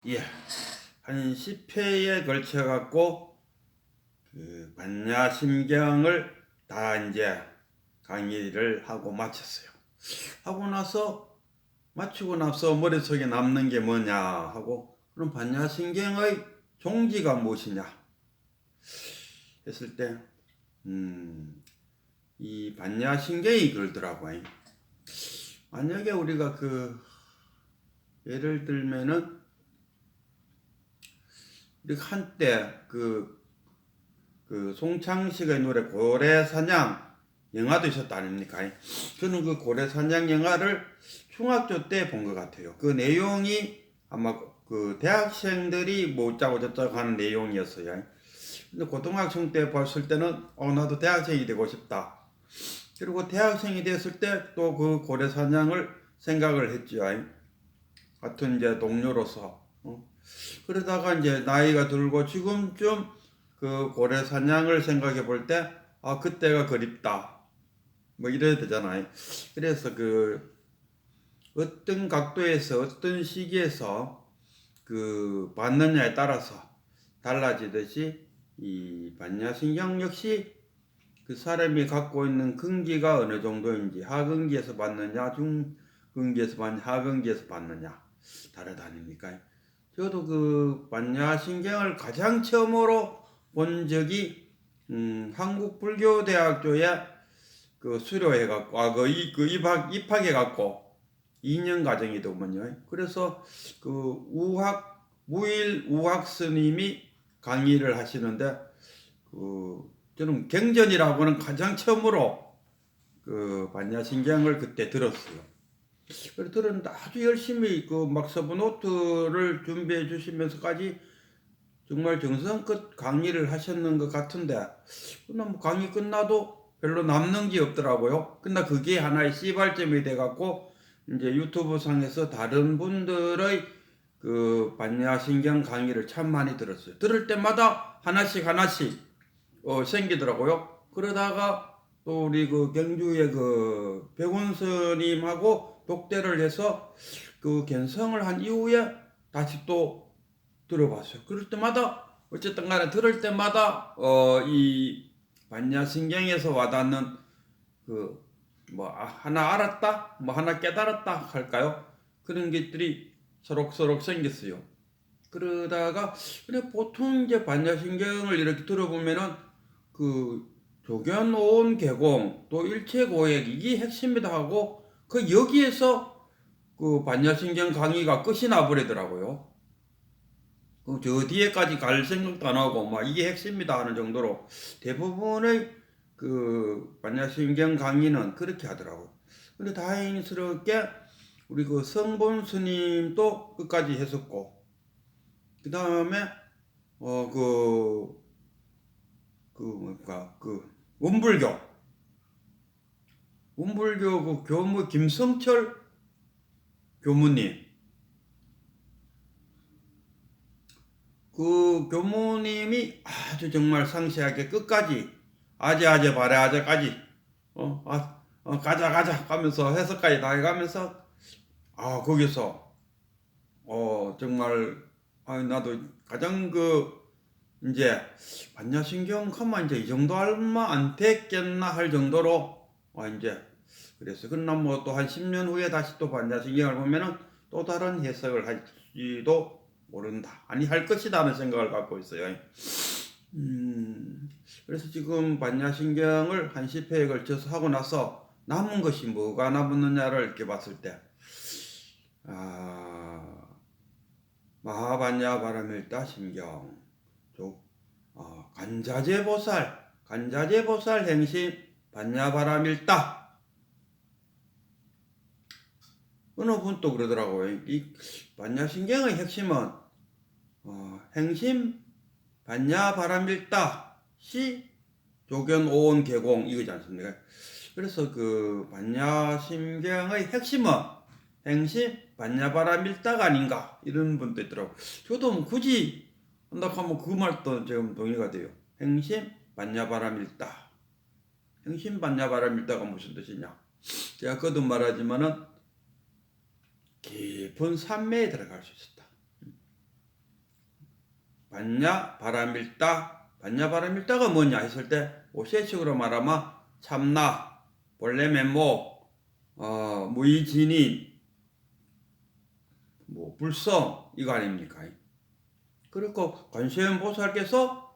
예, 한 10회에 걸쳐 갖고 그 반야심경을 다 이제 강의를 하고 마쳤어요. 하고 나서 마치고 나서 머릿속에 남는 게 뭐냐 하고, 그럼 반야심경의 종지가 무엇이냐 했을 때 이 반야심경이 그러더라고요. 만약에 우리가 예를 들면은 우리 한때 송창식의 노래 고래사냥 영화도 있었다 아닙니까? 저는 그 고래사냥 영화를 중학교 때 본 것 같아요. 그 내용이 아마 그 대학생들이 뭐 어쩌고 저쩌고 하는 내용이었어요. 근데 고등학생 때 봤을 때는 나도 대학생이 되고 싶다. 그리고 대학생이 됐을 때 또 그 고래사냥을 생각을 했죠. 같은 이제 동료로서. 그러다가 이제 나이가 들고 지금쯤 그 고래 사냥을 생각해 볼 때, 그때가 그립다. 뭐 이래야 되잖아요. 그래서 어떤 각도에서, 어떤 시기에서 받느냐에 따라서 달라지듯이 이 반야신경 역시 그 사람이 갖고 있는 근기가 어느 정도인지, 하근기에서 받느냐, 중근기에서 받느냐, 하근기에서 받느냐, 다르다 아닙니까? 저도 그 반야신경을 가장 처음으로 본 적이 한국불교대학교에 수료해갖고 입학해갖고 2년 과정이더군요. 그래서 무일 우학 스님이 강의를 하시는데 저는 경전이라고는 가장 처음으로 반야신경을 그때 들었어요. 그래서 들었는데 아주 열심히 막 서브노트를 준비해 주시면서까지 정말 정성껏 강의를 하셨는 것 같은데, 뭐 강의 끝나도 별로 남는 게 없더라고요. 근데 그게 하나의 시발점이 돼갖고 이제 유튜브 상에서 다른 분들의 반야신경 강의를 참 많이 들었어요. 들을 때마다 하나씩 생기더라고요. 그러다가 또 우리 경주의 백운 스님하고 독대를 해서 견성을 한 이후에 다시 또 들어봤어요. 그럴 때마다 어쨌든 간에 들을 때마다 이 반야신경에서 와닿는 하나 알았다, 뭐 하나 깨달았다 할까요? 그런 것들이 서록서록 생겼어요. 그러다가 그냥 보통 이제 반야신경을 이렇게 들어보면은 조견오온 계공 또 일체고액 이게 핵심이다 하고 여기에서 반야신경 강의가 끝이 나버리더라고요. 저 뒤에까지 갈 생각도 안 하고 막 이게 핵심이다 하는 정도로 대부분의 반야신경 강의는 그렇게 하더라고요. 근데 다행스럽게 우리 성본 스님도 끝까지 했었고, 그 다음에 원불교 교무 김성철 교무님, 교무님이 아주 정말 상세하게 끝까지 아재 바래아재까지 가자 하면서 해석까지 다 해가면서 거기서 정말 나도 가장 이제 반야신경 하면 이제 이 정도 얼마 안 됐겠나 할 정도로 이제 그래서 그러나 뭐 또 한 10년 후에 다시 또 반야신경을 보면은 또 다른 해석을 할지도 모른다. 아니 할 것이다 하는 생각을 갖고 있어요. 그래서 지금 반야신경을 한 10회에 걸쳐서 하고 나서 남은 것이 뭐가 남았느냐를 이렇게 봤을 때 마하반야 바라밀다 심경 간자재보살 행심 반야바라밀다. 어느 분 또 그러더라고요. 이 반야신경의 핵심은 행심 반야바라밀다 시 조견오온 계공 이거지 않습니까? 그래서 반야신경의 핵심은 행심 반야바라밀다가 아닌가 이런 분도 있더라고요. 저도 뭐 굳이 한다고 하면 그 말도 지금 동의가 돼요. 행심 반야바라밀다. 행심 반야바라밀다가 무슨 뜻이냐? 제가 거듭 말하지만은 깊은 산매에 들어갈 수 있었다. 반야 바라밀다. 반야 바라밀다가 뭐냐 했을 때 오세식으로 말하면 참나, 본래 면목, 무의진인, 뭐 불성 이거 아닙니까? 그리고 관세음 보살께서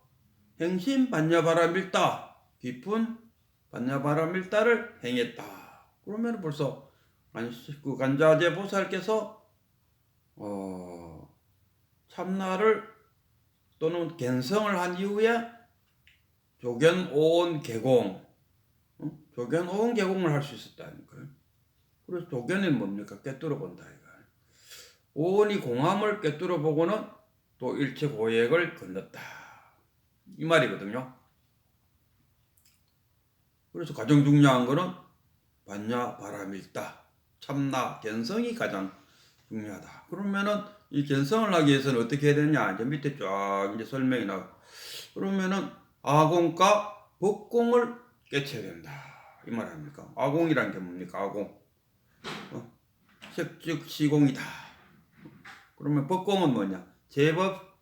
행심 반야바라밀다, 깊은 반야바라밀다를 행했다. 그러면 벌써 그 간자재 보살께서 참나를 또는 갠성을 한 이후에 조견오온 개공, 조견오온 개공을 할 수 있었다는 거예요. 그래서 조견이 뭡니까? 꿰뚫어 본다 이거. 오온이 공함을 꿰뚫어 보고는 또 일체 고액을 건넜다 이 말이거든요. 그래서 가장 중요한 거는 반야 바라밀다, 참나 갠성이 가장 중요하다. 그러면은 이 갠성을 하기 위해서는 어떻게 해야 되냐? 이제 밑에 쫙 이제 설명이 나와. 그러면은 아공과 법공을 깨쳐야 된다 이 말 아닙니까? 아공이란 게 뭡니까? 아공, 색즉 시공이다. 그러면 법공은 뭐냐? 제법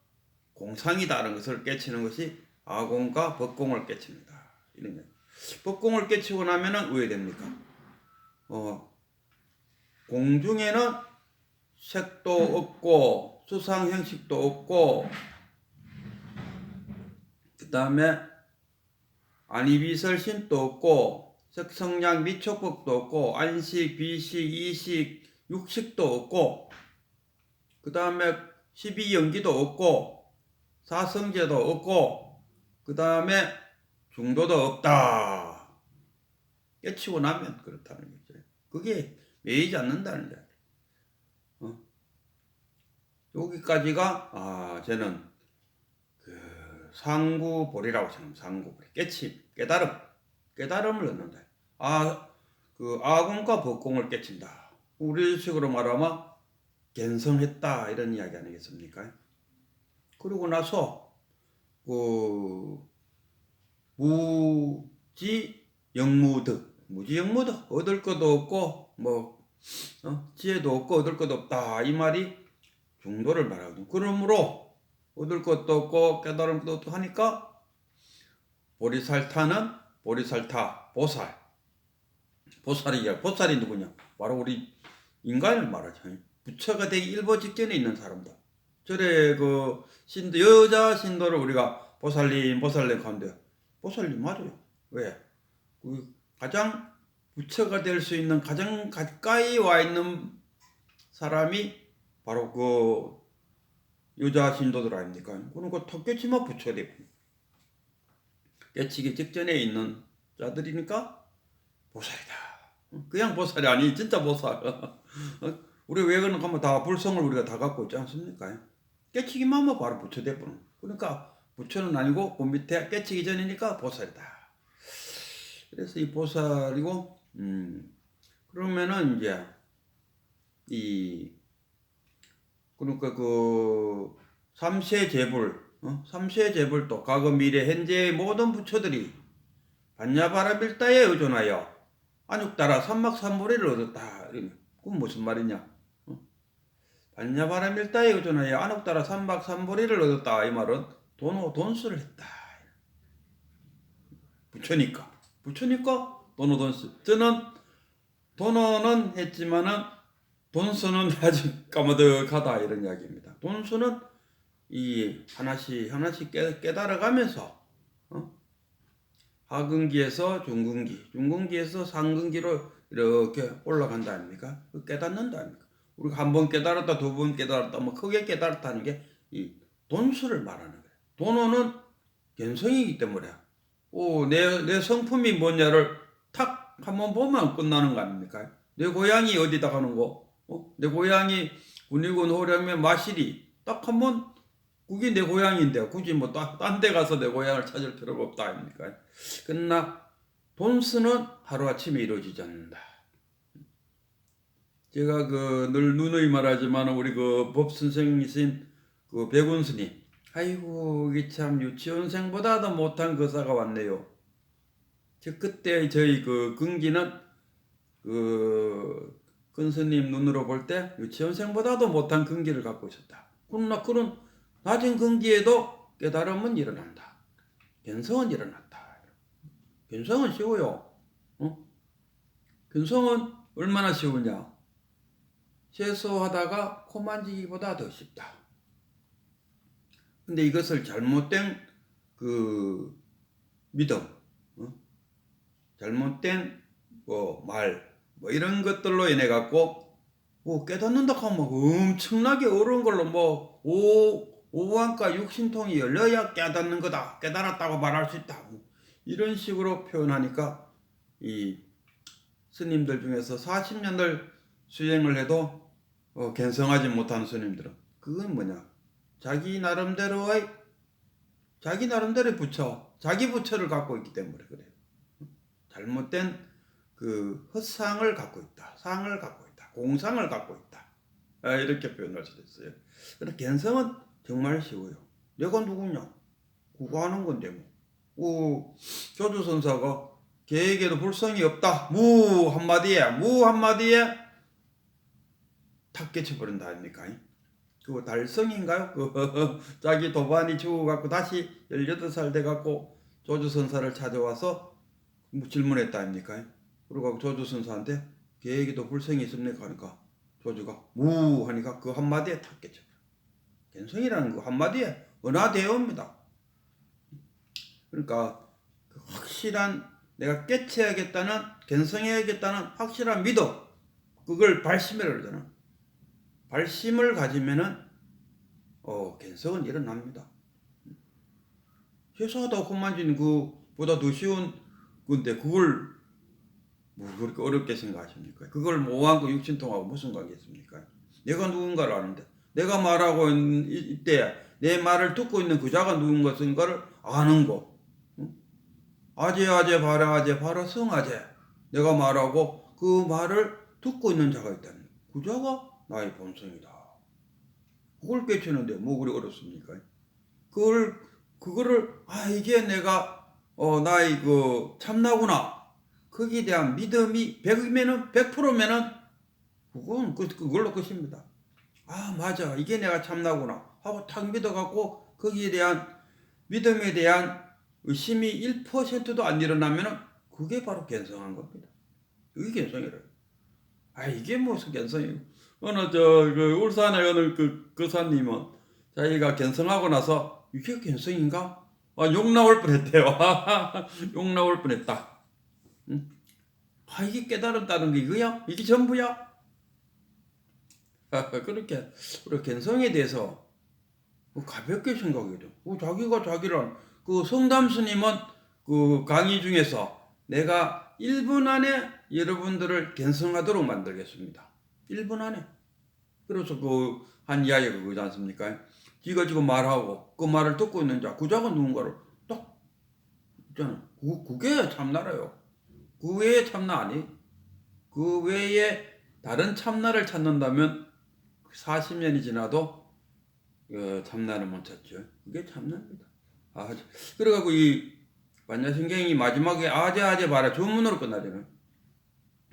공상이다라는 것을 깨치는 것이 아공과 법공을 깨칩니다. 이런 거. 법공을 깨치고 나면은 왜 됩니까? 공중에는 색도 없고 수상 형식도 없고, 그 다음에 안이비설신도 없고, 색성량 미촉법도 없고, 안식, 비식, 이식, 육식도 없고, 그 다음에 12연기도 없고, 사성제도 없고, 그 다음에 중도도 없다. 깨치고 나면 그렇다는 거죠. 그게 매이지 않는다는 거예요. 여기까지가 저는 그 상구볼이라고 생각합니다. 상구볼, 깨침, 깨달음을 얻는다. 그 아공과 법공을 깨친다. 우리 식으로 말하면 갠성했다 이런 이야기 아니겠습니까? 그리고 나서 그 무지영무득 얻을 것도 없고 뭐 지혜도 없고 얻을 것도 없다 이 말이 중도를 말하거든요. 그러므로 얻을 것도 없고 깨달음도 없고 하니까 보리살타 보살이 누구냐? 바로 우리 인간을 말하죠. 부처가 되기 일보 직전에 있는 사람들. 절에 그 신도, 여자 신도를 우리가 보살님 하는데 보살님 맞아요. 왜? 그 가장 부처가 될 수 있는 가장 가까이 와 있는 사람이 바로 그 여자 신도들 아닙니까? 그러니까 턱 깨치면 부처가 되고, 깨치기 직전에 있는 자들이니까 보살이다. 그냥 보살이 아니 진짜 보살. 우리 외근을 가면 다 불성을 우리가 다 갖고 있지 않습니까? 깨치기만 하면 바로 부처 되버는. 그러니까 부처는 아니고 그 밑에 깨치기 전이니까 보살이다. 그래서 이 보살이고, 그러면은 이제 그러니까 그 삼세제불도 과거 미래 현재의 모든 부처들이 반야바라밀다에 의존하여 안육따라 삼막삼보리를 얻었다. 그건 무슨 말이냐? 반야바라밀다에 의존하여 안육따라 삼막삼보리를 얻었다. 이 말은 돈수를 했다. 부처니까 돈수. 저는 돈어는 했지만은 돈수는 아직 까마득하다 이런 이야기입니다. 돈수는 이 하나씩 깨달아가면서 하근기에서 중근기에서 상근기로 이렇게 올라간다 아닙니까? 깨닫는다 아닙니까? 우리가 한 번 깨달았다, 두 번 깨달았다, 뭐 크게 깨달았다는 게 이 돈수를 말하는 거예요. 돈어는 견성이기 때문에 내 성품이 뭐냐를 탁 한번 보면 끝나는 거 아닙니까? 내 고향이 어디다 가는 거? 내 고향이 군위군 호령면 마실이 딱 한번 그게 내 고향인데 굳이 뭐 딴 데 가서 내 고향을 찾을 필요가 없다 아닙니까? 그러나 돈수는 하루아침에 이루어지지 않는다. 제가 늘 누누이 말하지만 우리 그 법선생이신 그 백운스님, 아이고 이게 참 유치원생보다도 못한 거사가 왔네요. 그때 저희 그 근기는 그 근스님 눈으로 볼 때 유치원생보다도 못한 근기를 갖고 있었다. 그러나 그런 낮은 근기에도 깨달음은 일어난다. 견성은 일어났다. 견성은 쉬워요. 견성은 얼마나 쉬우냐? 세수하다가 코 만지기보다 더 쉽다. 근데 이것을 잘못된 그 믿음, 잘못된 말, 이런 것들로 인해 갖고 깨닫는다 하면 엄청나게 어려운 걸로 오한과 육신통이 열려야 깨닫는 거다, 깨달았다고 말할 수 있다, 이런 식으로 표현하니까 이 스님들 중에서 40년을 수행을 해도 견성하지 못하는 스님들은 그건 뭐냐? 자기 나름대로의 부처, 자기 부처를 갖고 있기 때문에 그래요. 잘못된 그 헛상을 갖고 있다, 상을 갖고 있다, 공상을 갖고 있다, 이렇게 표현할 수도 있어요. 그런데 견성은 정말 쉬워요. 내가 누구냐? 구가하는 건데 뭐. 조주선사가 계에게도 불성이 없다. 무 한마디에 탁 깨쳐버린다 아닙니까? 그거 달성인가요? 자기 도반이 죽어갖고 다시 18살 돼갖고 조주선사를 찾아와서 질문했다 아닙니까? 그리고 조주선사한테 계에게도 불성이 있습니까? 하니까 조주가 무 하니까 그 한마디에 탁 깨쳐버려. 견성이라는 그 한마디에 은하대어입니다. 그러니까 확실한 내가 깨쳐야겠다는, 견성해야겠다는 확실한 믿음, 그걸 발심이라고 그러잖아. 발심을 가지면은 견성은 일어납니다. 세수하다 코 만지는 그보다 더 쉬운 건데 그걸 뭐 그렇게 어렵게 생각하십니까? 그걸 모호하고 육신통하고 무슨 관계 있습니까? 내가 누군가를 아는데, 내가 말하고 이때 내 말을 듣고 있는 그 자가 누군가를 아는 거. 아제 바라 성아제, 내가 말하고 그 말을 듣고 있는 자가 있다는, 그 자가 나의 본성이다. 그걸 깨치는데 뭐 그리 어렵습니까? 그거를 이게 내가 나의 그 참나구나, 거기에 대한 믿음이 100이면은 100%면은 그건 그걸로 끝입니다. 맞아, 이게 내가 참나구나 하고 탁 믿어갖고 거기에 대한 믿음에 대한 의심이 1%도 안 일어나면은 그게 바로 견성한 겁니다. 그게 견성이래요. 이게 무슨 견성이에요? 울산에 어느 그 거사님은 자기가 견성하고 나서 이게 견성인가? 욕 나올 뻔했대요. 욕 나올 뻔했다. 응? 이게 깨달았다는 게 이거야? 이게 전부야? 그렇게 견성에 대해서 가볍게 생각해야 돼. 자기가 자기란, 그 성담 스님은 그 강의 중에서 내가 1분 안에 여러분들을 견성하도록 만들겠습니다. 1분 안에. 그래서 그 한 이야기가 그거지 않습니까? 지가 지금 말하고 그 말을 듣고 있는 자, 그 자가 누군가를 딱 있잖아. 그게 참나라요. 그 외에 참나 아니. 그 외에 다른 참나를 찾는다면 40년이 지나도 참나는 못 찾죠. 그게 참나입니다. 그래가지고 이 반야신경이 마지막에 아제 바라 주문으로 끝나잖아요.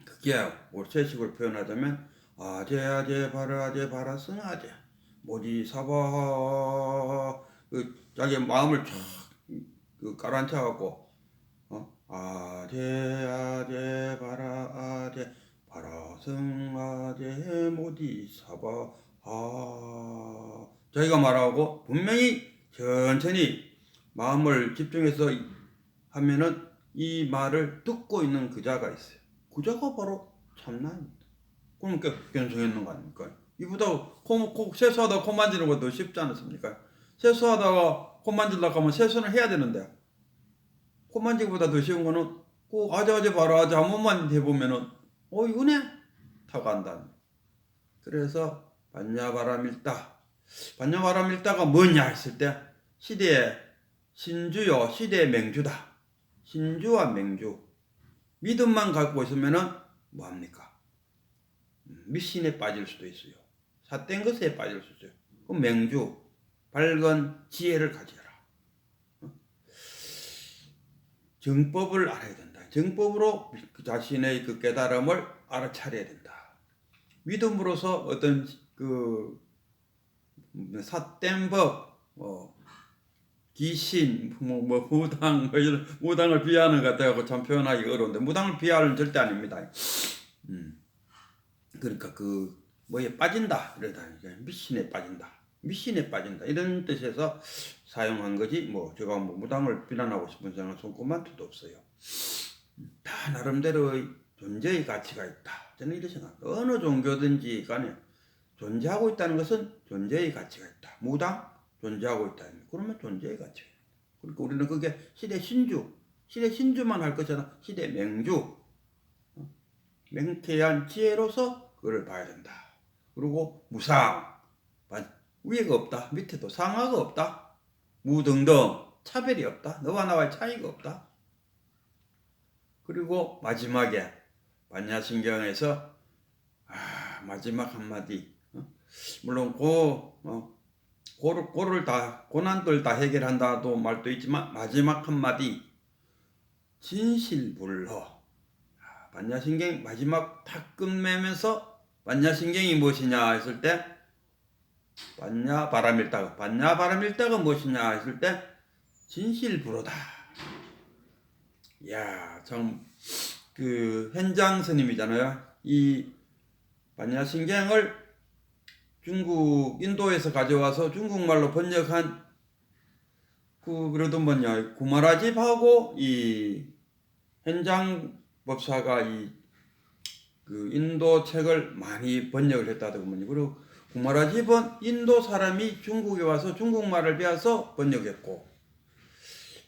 그게 올체식으로 표현하자면 아제 바라 승아제 모지 사바, 자기 마음을 쫙 가라앉혀갖고 아제 바라 승아제 모지 사바 자기가 말하고 분명히 천천히 마음을 집중해서 하면은 이 말을 듣고 있는 그 자가 있어요. 그 자가 바로 참나입니다. 그럼 견성했는 거 아닙니까? 이보다 세수하다가 코 만지는 것도 쉽지 않습니까? 세수하다가 코 만지려고 하면 세수는 해야 되는데, 코 만지기보다 더 쉬운 거는 꼭 아재 봐라 한 번만 해보면은 이거네? 타고 간다. 그래서 반야바라밀다가 뭐냐 했을 때 시대의 신주요, 시대의 맹주다. 신주와 맹주. 믿음만 갖고 있으면은 뭐합니까? 미신에 빠질 수도 있어요. 삿된 것에 빠질 수 있어요. 그럼 맹주, 밝은 지혜를 가져라. 정법을 알아야 된다. 정법으로 자신의 그 깨달음을 알아차려야 된다. 믿음으로서 어떤 삿된 법, 귀신, 무당, 이런 무당을 비하하는 것 같아요. 참 표현하기 어려운데 무당을 비하는 절대 아닙니다. 그러니까 뭐에 빠진다 이러다 미신에 빠진다 이런 뜻에서 사용한 거지. 제가 무당을 비난하고 싶은 생각은 손꼽만트도 없어요. 다 나름대로의 존재의 가치가 있다. 저는 이렇게 생각합니다. 어느 종교든지 간에 존재하고 있다는 것은 존재의 가치가 있다. 무당 존재하고 있다. 그러면 존재의 가치가 있다. 그러니까 우리는 그게 시대 신주만 할 것이나 시대 맹주, 맹태한 지혜로서 그걸 봐야 된다. 그리고 무상, 위에가 없다. 밑에도 상하가 없다. 무등등, 차별이 없다. 너와 나와의 차이가 없다. 그리고 마지막에 반야신경에서 마지막 한마디, 물론 고난들 다 해결한다도 말도 있지만 마지막 한마디, 진실불허. 반야신경 마지막 탁 끝내면서 반야신경이 무엇이냐 했을 때 반야바람일다가 무엇이냐 했을 때 진실불허다. 이야, 참 현장 스님이잖아요. 이 반야신경을 인도에서 가져와서 중국말로 번역한 그래도 구마라집하고 이 현장 법사가 인도 책을 많이 번역을 했다더군요. 그리고 구마라집은 인도 사람이 중국에 와서 중국말을 배워서 번역했고,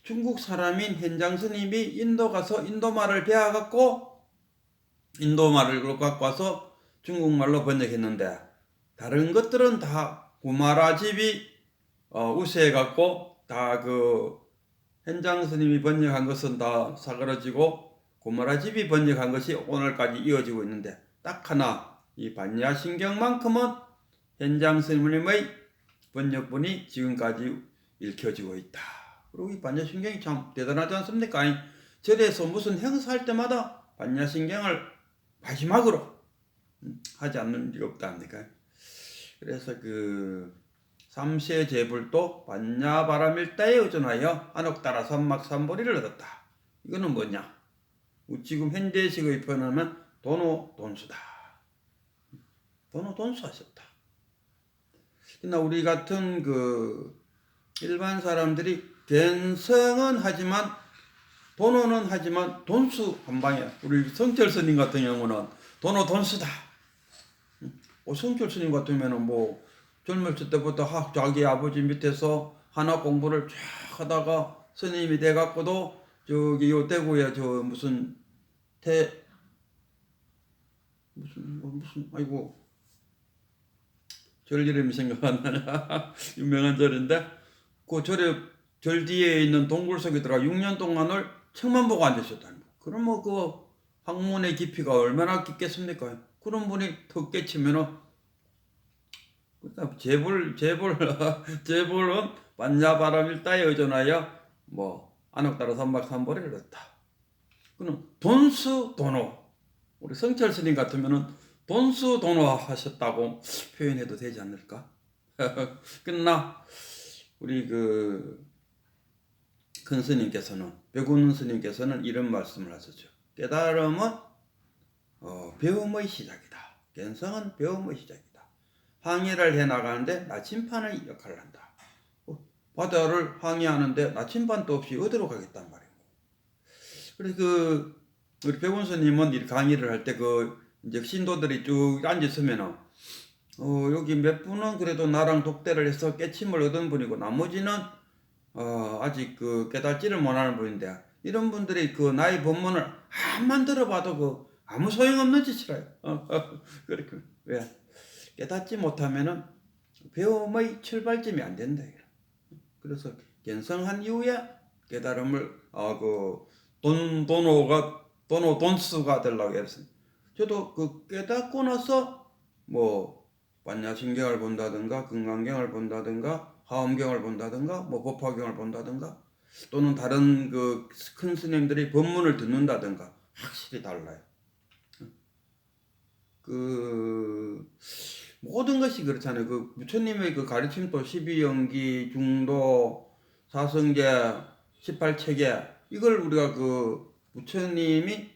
중국 사람인 현장 스님이 인도 가서 인도말을 배워갖고 인도말을 갖고 와서 중국말로 번역했는데, 다른 것들은 다 구마라집이 우세해갖고 다 현장 스님이 번역한 것은 다 사그러지고 구마라집이 번역한 것이 오늘까지 이어지고 있는데, 딱 하나 이 반야신경만큼은 현장 스님의 번역본이 지금까지 읽혀지고 있다. 그리고 이 반야신경이 참 대단하지 않습니까? 절에서 무슨 행사할 때마다 반야신경을 마지막으로 하지 않는 게 없다 합니까? 그래서 삼세 제불도 반야바람일다에 의존하여 안옥따라 삼막삼보리를 얻었다. 이거는 뭐냐? 지금 현대식의 표현하면 돈수다. 돈수 하셨다. 그러나 우리 같은 일반 사람들이 견성은 하지만 돈은 하지만 돈수 한 방이야. 우리 성철 스님 같은 경우는 돈수다. 성철 스님 같은 경우는 젊었을 때부터 자기 아버지 밑에서 하나 공부를 쫙 하다가 스님이 돼갖고도 요 대구에 절 이름이 생각 안 나냐. 유명한 절인데 절 뒤에 있는 동굴 속에 들어가 6년 동안을 책만 보고 앉으셨다는 거. 그러면 학문의 깊이가 얼마나 깊겠습니까? 그런 분이 턱 깨치면은 재벌은 반야바람일다에 의존하여 안옥따라 삼박삼보리를 얻었다. 그럼 돈수 우리 성철 스님 같으면은 돈수 하셨다고 표현해도 되지 않을까? 그러나 우리 큰 스님께서는, 백운 스님께서는 이런 말씀을 하셨죠. 깨달음은 배움의 시작이다. 견성은 배움의 시작이다. 항해를 해나가는데 나침반의 역할을 한다. 바다를 항해하는데 나침반도 없이 어디로 가겠단 말이고. 그래서 우리 백운 스님은 이렇게 강의를 할 때 이제 신도들이 쭉 앉았으면은 여기 몇 분은 그래도 나랑 독대를 해서 깨침을 얻은 분이고, 나머지는 아직 깨닫지를 못하는 분인데, 이런 분들이 나의 법문을 한만 들어봐도 아무 소용없는 짓이라요. 그렇게 왜? 깨닫지 못하면은 배움의 출발점이 안 된다. 그래서 견성한 이후에 깨달음을 돈수가 되려고 했어요. 저도 깨닫고 나서 반야신경을 본다든가 금강경을 본다든가 화엄경을 본다든가 법화경을 본다든가 또는 다른 큰 스님들이 법문을 듣는다든가 확실히 달라요. 모든 것이 그렇잖아요. 그 부처님의 그 가르침도 12연기, 중도, 사성제, 18체계 이걸 우리가 그 부처님이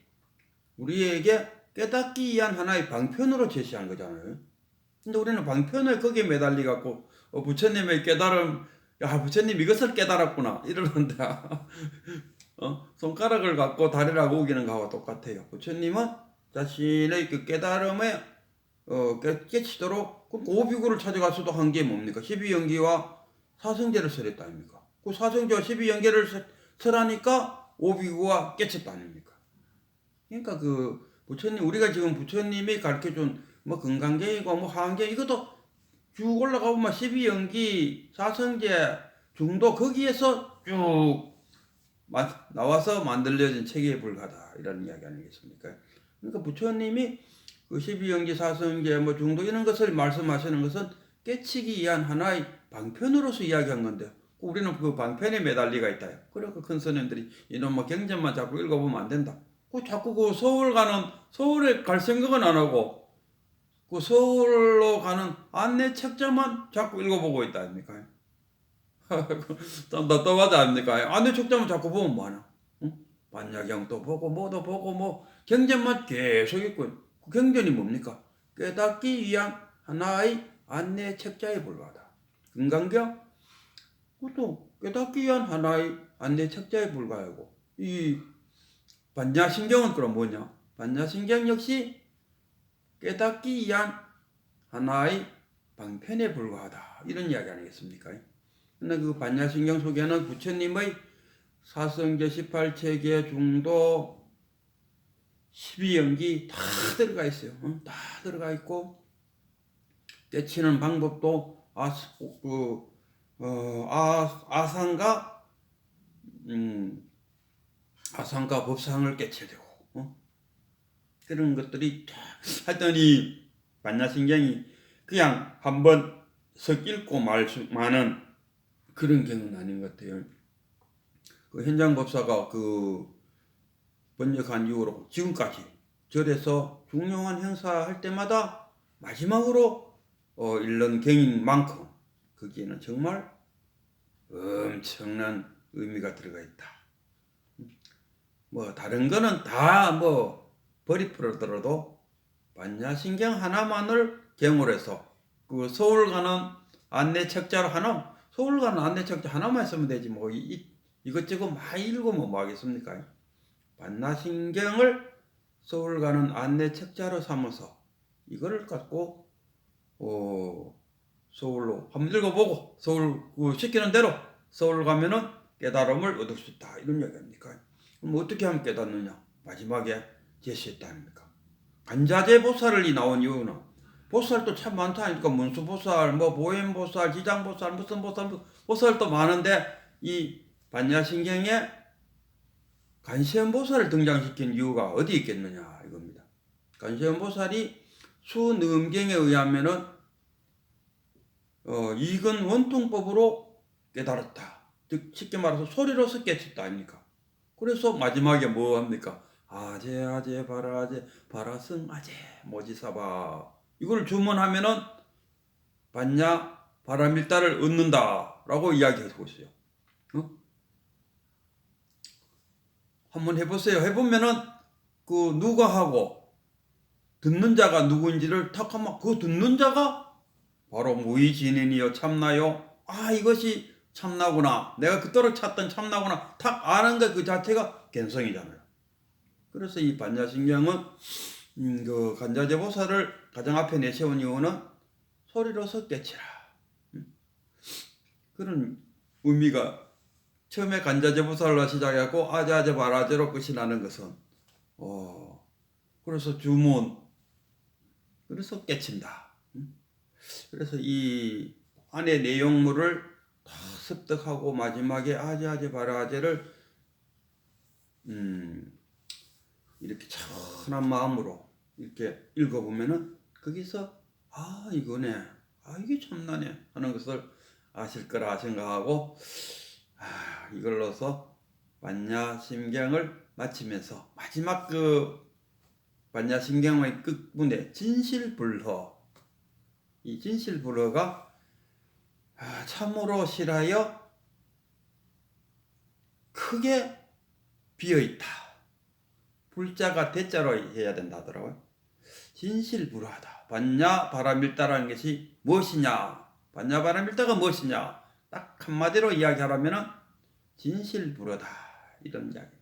우리에게 깨닫기 위한 하나의 방편으로 제시한 거잖아요. 근데 우리는 방편을 거기에 매달리 갖고 부처님의 깨달음, 야 부처님 이것을 깨달았구나 이러는데 손가락을 갖고 다리라고 우기는 거하고 똑같아요. 부처님은 자신의 그 깨달음에 깨치도록 그 오비구를 찾아가서도 한 게 뭡니까? 12연기와 사성제를 설했다 아닙니까? 그 사성제와 12연계를 설하니까 오비구가 깨쳤다 아닙니까? 그러니까 그 부처님, 우리가 지금 부처님이 가르쳐준 뭐 금강경이고 뭐 하한경 이것도 쭉 올라가 보면 12연기, 사성제, 중도 거기에서 쭉 나와서 만들어진 체계에 불과하다 이런 이야기 아니겠습니까? 그러니까 부처님이 그 12연기, 사성제, 뭐 중도 이런 것을 말씀하시는 것은 깨치기 위한 하나의 방편으로서 이야기한 건데 우리는 그 방편에 매달리가 있다. 그러니까 큰 스님들이 이놈 뭐 경전만 자꾸 읽어보면 안 된다. 그 자꾸 그 서울에 갈 생각은 안 하고 그 서울로 가는 안내 책자만 자꾸 읽어보고 있다 아닙니까? 좀 답답하지 않습니까? 안내 책자만 자꾸 보면 뭐하나? 응? 반야경도 보고 뭐도 보고 뭐 경전만 계속 읽고 그 경전이 뭡니까? 깨닫기 위한 하나의 안내 책자에 불과하다. 금강경 그것도 깨닫기 위한 하나의 안내 책자에 불과하고 이 반야심경은 그럼 뭐냐? 반야심경 역시 깨닫기 위한 하나의 방편에 불과하다. 이런 이야기 아니겠습니까? 근데 그 반야심경 속에는 부처님의 사성제 18체계 중도 12연기 다 들어가 있어요. 다 들어가 있고 깨치는 방법도 아상과 법상을 깨쳐야 되고 그런 것들이 하여튼 이 반야심경이 그냥 한번 석 읽고 마는 그런 경우는 아닌 것 같아요. 그 현장법사가 그 번역한 이후로 지금까지 절에서 중요한 행사할 때마다 마지막으로 읽는 경인 만큼 거기에는 정말 엄청난 의미가 들어가 있다. 뭐 다른 거는 다 뭐 버리풀어더라도 반야심경 하나만을 경으로 해서 그 서울 가는 안내 책자로 서울 가는 안내 책자 하나만 쓰면 되지 뭐 이것저것 많이 읽으면 뭐 하겠습니까? 반야심경을 서울 가는 안내 책자로 삼아서 이거를 갖고 서울로 한번 읽어보고 서울 시키는 대로 서울 가면은 깨달음을 얻을 수 있다 이런 이야기 아닙니까? 그럼 어떻게 하면 깨닫느냐? 마지막에 제시했다 아닙니까? 간자재 보살이 나온 이유는 보살도 참 많다 하니까 문수보살, 뭐 보현보살, 지장보살, 무슨 보살도 많은데 이 반야심경에 간세음보살을 등장시킨 이유가 어디 있겠느냐 이겁니다. 간세음보살이 수능경에 의하면은 이건 원통법으로 깨달았다. 즉 쉽게 말해서 소리로서 깨쳤다 아닙니까? 그래서 마지막에 뭐 합니까? 아제 바라제 바라승 아제 모지사바 이걸 주문하면은 반야 바라밀다를 얻는다라고 이야기하고 있어요. 한번 해보세요. 해보면은 그 누가 하고 듣는 자가 누구인지를 탁 하면 그 듣는 자가 바로 무의진인이요 참나요. 이것이 참나구나. 내가 그토록 찾던 참나구나. 탁 아는 것 그 자체가 견성이잖아요. 그래서 이 반야심경은 그 간자재 보살을 가장 앞에 내세운 이유는 소리로서 깨치라. 그런 의미가 처음에 간자재 보살로 시작하고 아자아제 바라제로 끝이 나는 것은 그래서 주문 그래서 깨친다. 그래서 이 안에 내용물을 다 습득하고 마지막에 아자아제 바라제를 이렇게 천한 마음으로 이렇게 읽어보면은 거기서 이거네, 이게 참나네 하는 것을 아실 거라 생각하고 이걸로서 반야심경을 마치면서 마지막 그 반야심경의 끝문에 진실불허 이 진실불허가 참으로 실하여 크게 비어있다. 불자가 대자로 해야 된다 하더라고요. 진실불허하다. 반야바라밀다라는 것이 무엇이냐? 반야바라밀다가 무엇이냐? 딱 한마디로 이야기하라면 진실불허다. 이런 이야기.